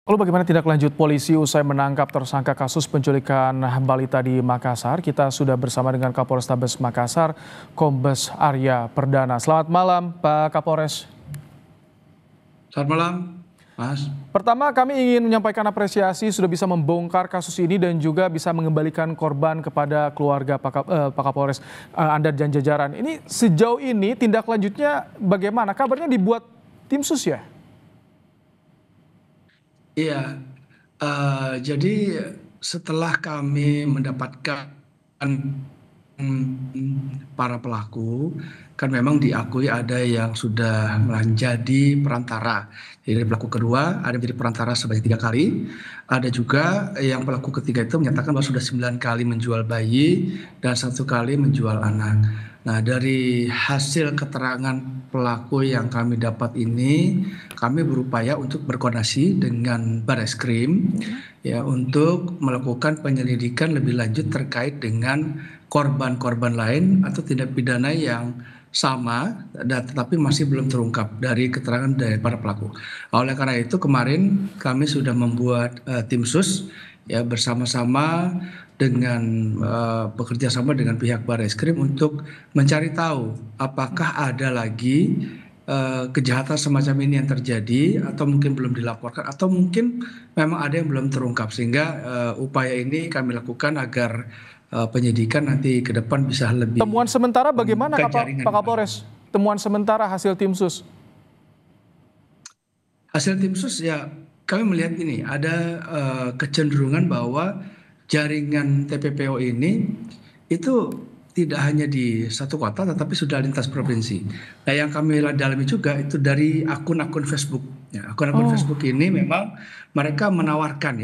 Lalu bagaimana tindak lanjut polisi usai menangkap tersangka kasus penculikan balita di Makassar? Kita sudah bersama dengan Kapolrestabes Makassar, Kombes Arya Perdana. Selamat malam, Pak Kapolres. Selamat malam, Mas. Pertama, kami ingin menyampaikan apresiasi sudah bisa membongkar kasus ini dan juga bisa mengembalikan korban kepada keluarga Pak Kapolres Anda dan jajaran. Ini sejauh ini tindak lanjutnya bagaimana? Kabarnya dibuat tim sus ya? Iya, jadi setelah kami mendapatkan para pelaku, kan memang diakui ada yang sudah menjadi perantara. Jadi pelaku kedua ada menjadi perantara sebanyak 3 kali. Ada juga yang pelaku ketiga itu menyatakan bahwa sudah 9 kali menjual bayi dan 1 kali menjual anak. Nah, dari hasil keterangan pelaku yang kami dapat ini, kami berupaya untuk berkoordinasi dengan Barreskrim ya untuk melakukan penyelidikan lebih lanjut terkait dengan korban-korban lain atau tindak pidana yang sama dan tetapi masih belum terungkap dari keterangan dari para pelaku. Oleh karena itu kemarin kami sudah membuat tim sus ya bersama-sama dengan bekerja sama dengan pihak Barreskrim untuk mencari tahu apakah ada lagi kejahatan semacam ini yang terjadi atau mungkin belum dilaporkan atau mungkin memang ada yang belum terungkap sehingga upaya ini kami lakukan agar penyidikan nanti ke depan bisa lebih Temuan sementara bagaimana jaringan. Pak Kapolres? Temuan sementara hasil tim sus? Hasil tim sus ya kami melihat ini ada kecenderungan bahwa jaringan TPPO ini itu tidak hanya di satu kota tetapi sudah lintas provinsi. Nah yang kami dalami juga itu dari akun-akun Facebook. Ya, akun-akun Facebook ini memang mereka menawarkan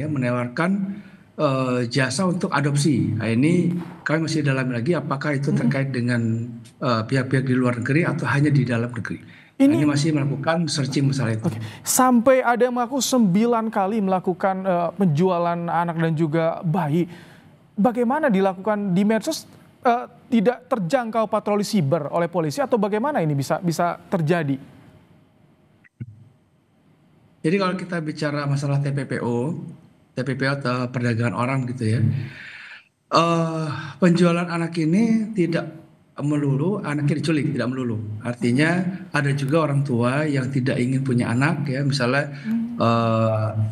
jasa untuk adopsi. Nah, ini kami masih dalami lagi apakah itu terkait dengan pihak-pihak di luar negeri atau hanya di dalam negeri. Ini masih melakukan searching masalah itu. Sampai ada yang mengaku 9 kali melakukan penjualan anak dan juga bayi. Bagaimana dilakukan di medsos tidak terjangkau patroli siber oleh polisi atau bagaimana ini bisa terjadi? Jadi kalau kita bicara masalah TPPO atau perdagangan orang gitu ya, penjualan anak ini tidak melulu anaknya diculik, tidak melulu. Artinya ada juga orang tua yang tidak ingin punya anak ya, misalnya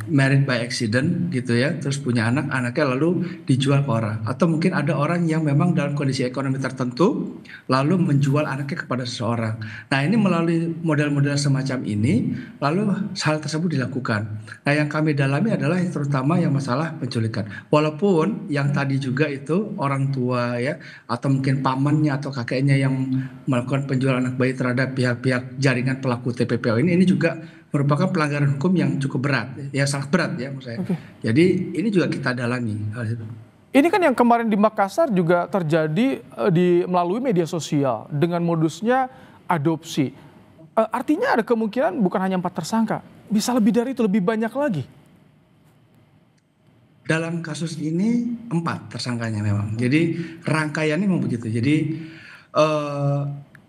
married by accident gitu ya, terus punya anak, anaknya lalu dijual ke orang. Atau mungkin ada orang yang memang dalam kondisi ekonomi tertentu lalu menjual anaknya kepada seseorang. Nah ini melalui model-model semacam ini lalu hal tersebut dilakukan. Nah yang kami dalami adalah terutama yang masalah penculikan. Walaupun yang tadi juga itu orang tua ya atau mungkin pamannya atau kakeknya yang melakukan penjualan anak bayi terhadap pihak-pihak jaringan pelaku TPPO ini juga merupakan pelanggaran hukum yang cukup berat, ya sangat berat ya menurut saya. Jadi ini juga kita dalami hal itu. Ini kan yang kemarin di Makassar juga terjadi melalui media sosial dengan modusnya adopsi. Artinya ada kemungkinan bukan hanya 4 tersangka, bisa lebih dari itu, lebih banyak lagi. Dalam kasus ini 4 tersangkanya memang. Jadi rangkaiannya memang begitu. Jadi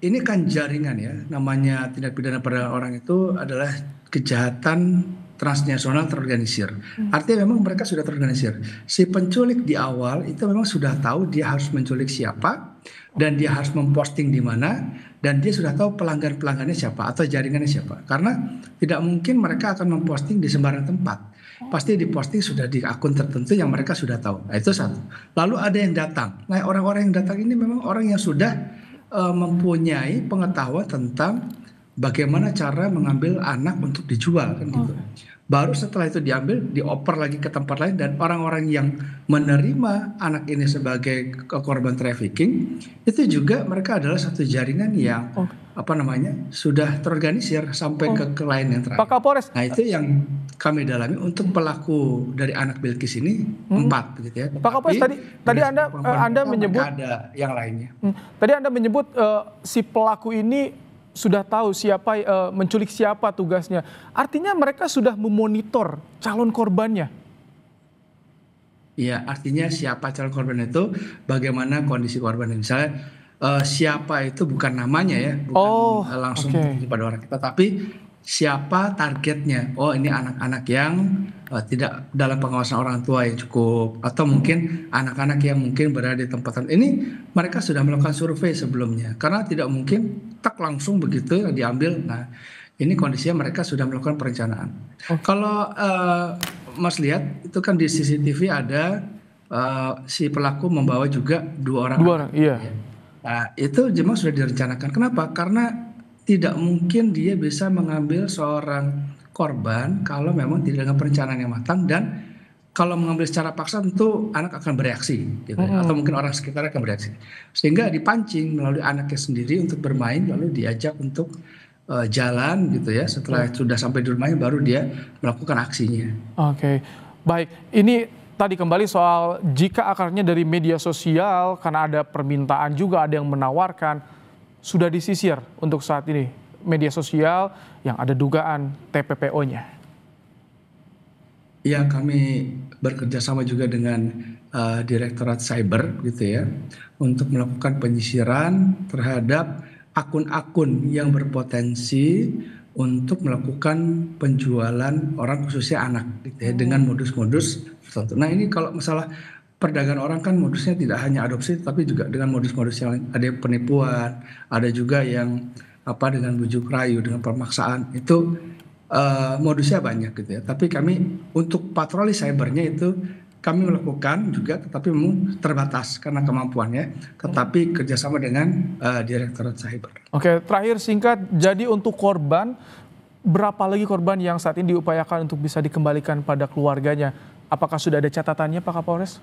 ini kan jaringan ya, namanya tindak pidana perdagangan orang itu adalah kejahatan transnasional terorganisir. Artinya memang mereka sudah terorganisir. Si penculik di awal itu memang sudah tahu dia harus menculik siapa dan dia harus memposting di mana dan dia sudah tahu pelanggan-pelanggannya siapa atau jaringannya siapa. Karena tidak mungkin mereka akan memposting di sembarang tempat. Pasti diposting sudah di akun tertentu yang mereka sudah tahu. Nah, itu satu. Lalu ada yang datang. Nah, orang-orang yang datang ini memang orang yang sudah mempunyai pengetahuan tentang bagaimana cara mengambil anak untuk dijual kan gitu. Baru setelah itu diambil, dioper lagi ke tempat lain dan orang-orang yang menerima anak ini sebagai korban trafficking itu juga mereka adalah satu jaringan yang sudah terorganisir sampai ke klien yang terakhir. Pak Kapolres. Nah itu yang kami dalami untuk pelaku dari anak Bilkis ini 4 gitu ya. Pak Kapolres tadi Anda menyebut ada yang lainnya. Tadi Anda menyebut si pelaku ini sudah tahu siapa menculik siapa tugasnya. Artinya mereka sudah memonitor calon korbannya. Iya, artinya siapa calon korban itu, bagaimana kondisi korban. Misalnya siapa itu bukan namanya ya, bukan langsung pada orang kita, tapi siapa targetnya. Oh, ini anak-anak yang tidak dalam pengawasan orang tua yang cukup, atau mungkin anak-anak yang mungkin berada di tempat ini. Mereka sudah melakukan survei sebelumnya, karena tidak mungkin tak langsung begitu diambil. Nah, ini kondisinya mereka sudah melakukan perencanaan. Kalau Mas lihat itu kan di CCTV ada si pelaku membawa juga 2 orang. Dua orang, iya. Nah, itu memang sudah direncanakan. Kenapa? Karena tidak mungkin dia bisa mengambil seorang korban kalau memang tidak dengan perencanaan yang matang, dan kalau mengambil secara paksa tentu anak akan bereaksi gitu ya, atau mungkin orang sekitar akan bereaksi. Sehingga dipancing melalui anaknya sendiri untuk bermain, lalu diajak untuk jalan gitu ya. Setelah sudah sampai di rumahnya baru dia melakukan aksinya. Oke, baik. Ini tadi kembali soal jika akarnya dari media sosial karena ada permintaan juga, ada yang menawarkan, sudah disisir untuk saat ini media sosial yang ada dugaan TPPO-nya. Ya, kami bekerja sama juga dengan Direktorat Cyber gitu ya, untuk melakukan penyisiran terhadap akun-akun yang berpotensi untuk melakukan penjualan orang, khususnya anak gitu ya, dengan modus-modus tertentu. Nah, ini kalau masalah perdagangan orang kan modusnya tidak hanya adopsi, tapi juga dengan modus-modus yang lain. Ada yang penipuan, ada juga yang dengan bujuk rayu, dengan pemaksaan. Itu modusnya banyak gitu ya. Tapi kami untuk patroli cybernya itu kami melakukan juga, tetapi memang terbatas karena kemampuannya, tetapi kerjasama dengan Direktorat Cyber. Oke, terakhir singkat, jadi untuk korban, berapa lagi korban yang saat ini diupayakan untuk bisa dikembalikan pada keluarganya? Apakah sudah ada catatannya Pak Kapolres?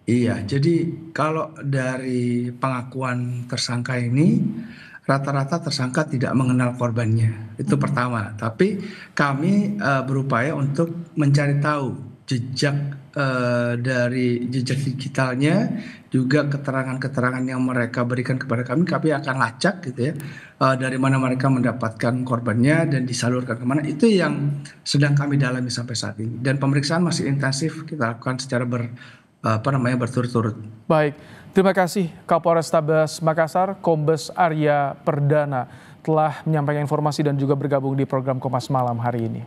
Iya, jadi kalau dari pengakuan tersangka ini, rata-rata tersangka tidak mengenal korbannya. Itu pertama. Tapi kami berupaya untuk mencari tahu jejak dari jejak digitalnya, juga keterangan-keterangan yang mereka berikan kepada kami akan lacak gitu ya, dari mana mereka mendapatkan korbannya dan disalurkan kemana. Itu yang sedang kami dalami sampai saat ini. Dan pemeriksaan masih intensif kita lakukan secara berturut-turut. Baik, terima kasih Kapolrestabes Makassar, Kombes Arya Perdana telah menyampaikan informasi dan juga bergabung di program Kompas Malam hari ini.